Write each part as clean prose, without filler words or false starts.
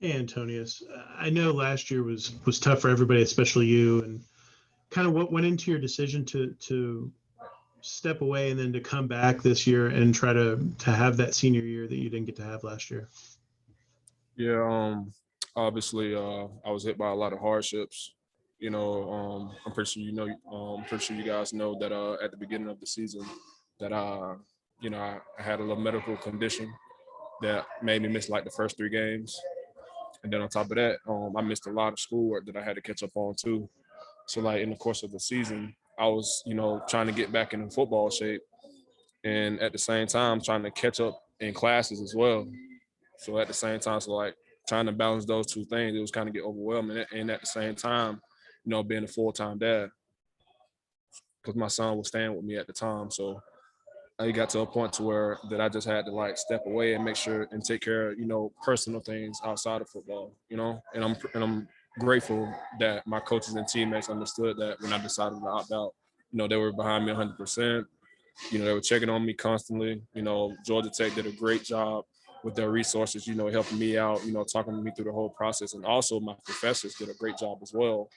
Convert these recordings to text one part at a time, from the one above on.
Hey, Antonneous. I know last year was tough for everybody, especially you, and kind of what went into your decision to step away and then to come back this year and try to have that senior year that you didn't get to have last year. Yeah, obviously, I was hit by a lot of hardships. I'm pretty sure I'm pretty sure you guys know that at the beginning of the season, that I had a little medical condition that made me miss like the first 3 games, and then on top of that, I missed a lot of schoolwork that I had to catch up on too. So like in the course of the season, I was trying to get back in football shape, and at the same time trying to catch up in classes as well. So at the same time, so like trying to balance those two things, it was kind of get overwhelming. And at the same time, being a full time dad, because my son was staying with me at the time. So I got to a point to where that I just had to like step away and make sure and take care of personal things outside of football. And I'm grateful that my coaches and teammates understood that when I decided to opt out. They were behind me 100%. They were checking on me constantly. Georgia Tech did a great job with their resources, helping me out, talking to me through the whole process. And also my professors did a great job as well,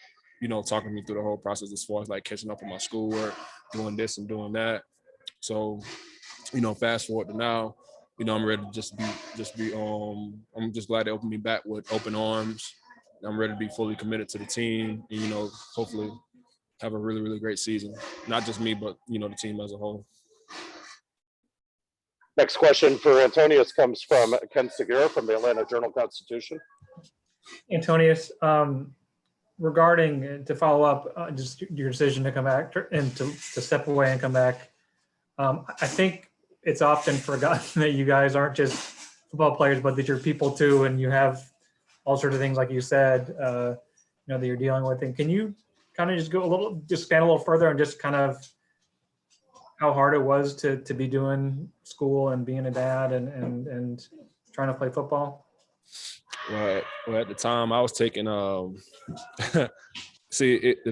talking to me through the whole process as far as like catching up on my schoolwork, doing this and doing that. So, fast forward to now, I'm ready to I'm just glad they opened me back with open arms. I'm ready to be fully committed to the team and, hopefully have a really, really great season. Not just me, but, the team as a whole. Next question for Antonneous comes from Ken Segura from the Atlanta Journal-Constitution. Antonneous, regarding to follow up just your decision to come back and to step away and come back, I think it's often forgotten that you guys aren't just football players, but that you're people too, and you have all sorts of things like you said, that you're dealing with. And can you kind of just expand a little further and just kind of how hard it was to be doing school and being a dad and trying to play football? Well, at the time I was taking the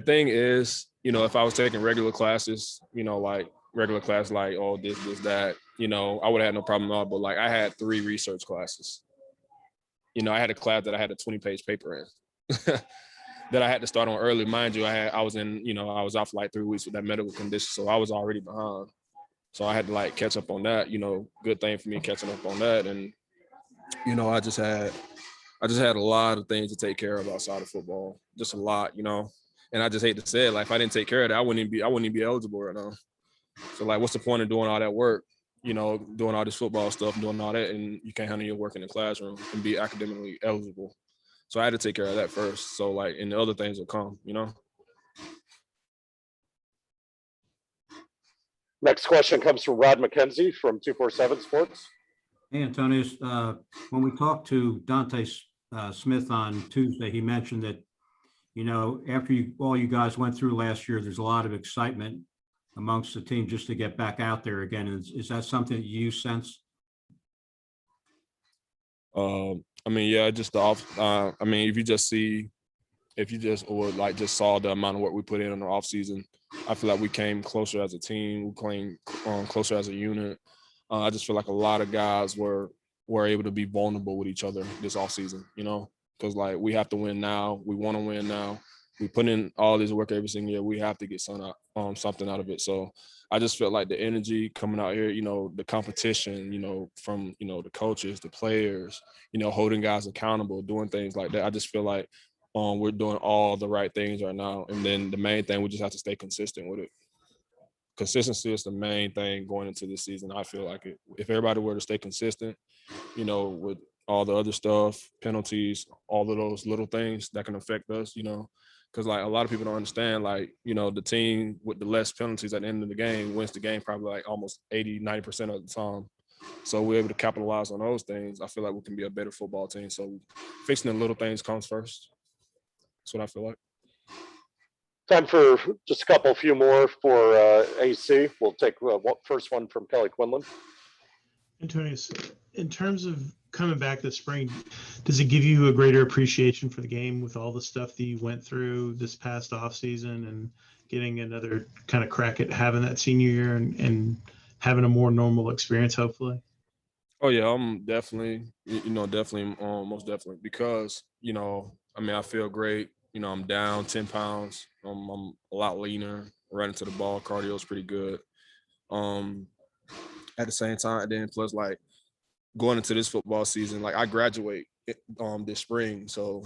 thing is, if I was taking regular classes, like regular class, like this, that, I would have had no problem at all. But like I had 3 research classes. I had a class that I had a 20-page paper in that I had to start on early. Mind you, I was off for like 3 weeks with that medical condition, so I was already behind. So I had to like catch up on that. Good thing for me catching up on that, and I just had a lot of things to take care of outside of football, just a lot, And I just hate to say it, like if I didn't take care of that, I wouldn't even be eligible right now. So like, what's the point of doing all that work? Doing all this football stuff, doing all that, and you can't handle your work in the classroom and be academically eligible. So I had to take care of that first. So like, and the other things will come. Next question comes from Rod McKenzie from 247 Sports. Hey, Antonius, when we talked to Dante Smith on Tuesday, he mentioned that, after all you guys went through last year, there's a lot of excitement amongst the team just to get back out there again. Is that something that you sense? I mean, yeah, just the off. I mean, if you just saw the amount of work we put in the off season, I feel like we came closer as a team. We came closer as a unit. I just feel like a lot of guys were able to be vulnerable with each other this off season. Because like we have to win now. We want to win now. We put in all this work every single year. We have to get something out of it. So I just felt like the energy coming out here, the competition, from, the coaches, the players, holding guys accountable, doing things like that. I just feel like we're doing all the right things right now. And then the main thing, we just have to stay consistent with it. Consistency is the main thing going into this season. I feel like if everybody were to stay consistent, with all the other stuff, penalties, all of those little things that can affect us, because like a lot of people don't understand, like, the team with the less penalties at the end of the game wins the game probably like almost 80-90% of the time. So we're able to capitalize on those things. I feel like we can be a better football team. So fixing the little things comes first. That's what I feel like. Time for just a few more for AC. We'll take first one from Kelly Quinlan. Antonneous, in terms of coming back this spring, does it give you a greater appreciation for the game with all the stuff that you went through this past off season and getting another kind of crack at having that senior year and having a more normal experience, hopefully? Oh yeah, I'm definitely, definitely, most definitely, because I mean, I feel great. I'm down 10 pounds. I'm a lot leaner. Running to the ball, cardio is pretty good. Um, at the same time, then plus like going into this football season, like I graduate this spring, so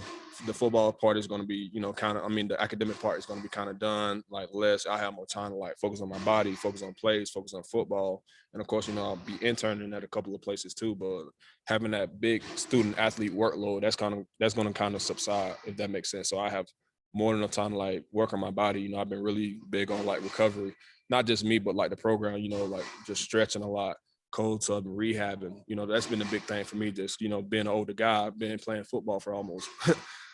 the football part is going to be, kind of. I mean, the academic part is going to be kind of done. Like less, I have more time to like focus on my body, focus on plays, focus on football, and of course, I'll be interning at a couple of places too. But having that big student athlete workload, that's going to kind of subside, if that makes sense. So I have more than enough time to like work on my body. I've been really big on like recovery, not just me, but like the program. Like just stretching a lot, cold tub and rehabbing. That's been a big thing for me. Just, being an older guy, I've been playing football for almost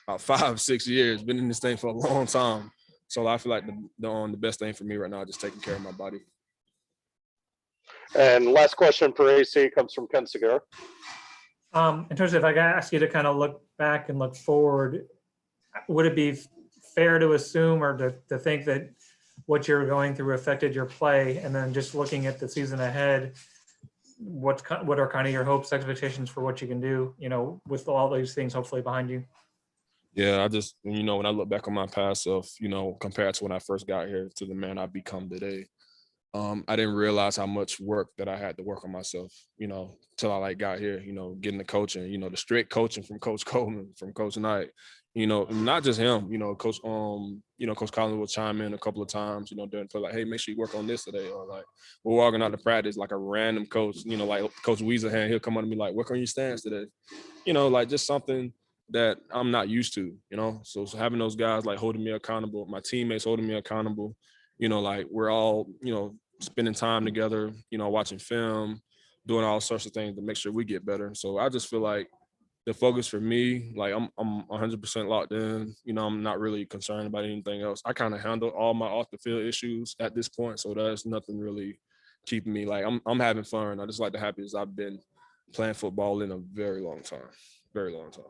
about 5-6 years, been in this thing for a long time. So I feel like the best thing for me right now is just taking care of my body. And last question for AC comes from Ken Segura. In terms of, if I could ask you to kind of look back and look forward, would it be fair to assume or to think that what you're going through affected your play? And then just looking at the season ahead, what are kind of your hopes, expectations for what you can do, with all these things hopefully behind you? Yeah, I just, when I look back on my past self, compared to when I first got here to the man I've become today, I didn't realize how much work that I had to work on myself, till I like got here, getting the coaching, the strict coaching from Coach Coleman, from Coach Knight, not just him, Coach, Coach Collins will chime in a couple of times, during play, like, hey, make sure you work on this today. Or like, we're walking out to practice, like a random coach, like Coach Weezerhand, he'll come up to me like, work on your stance today. Like just something that I'm not used to, So having those guys like holding me accountable, my teammates holding me accountable, like we're all, spending time together, watching film, doing all sorts of things to make sure we get better. So I just feel like the focus for me, like I'm 100% locked in. I'm not really concerned about anything else. I kind of handle all my off the field issues at this point, so there's nothing really keeping me. Like I'm having fun. I just like the happiest I've been playing football in a very long time, very long time.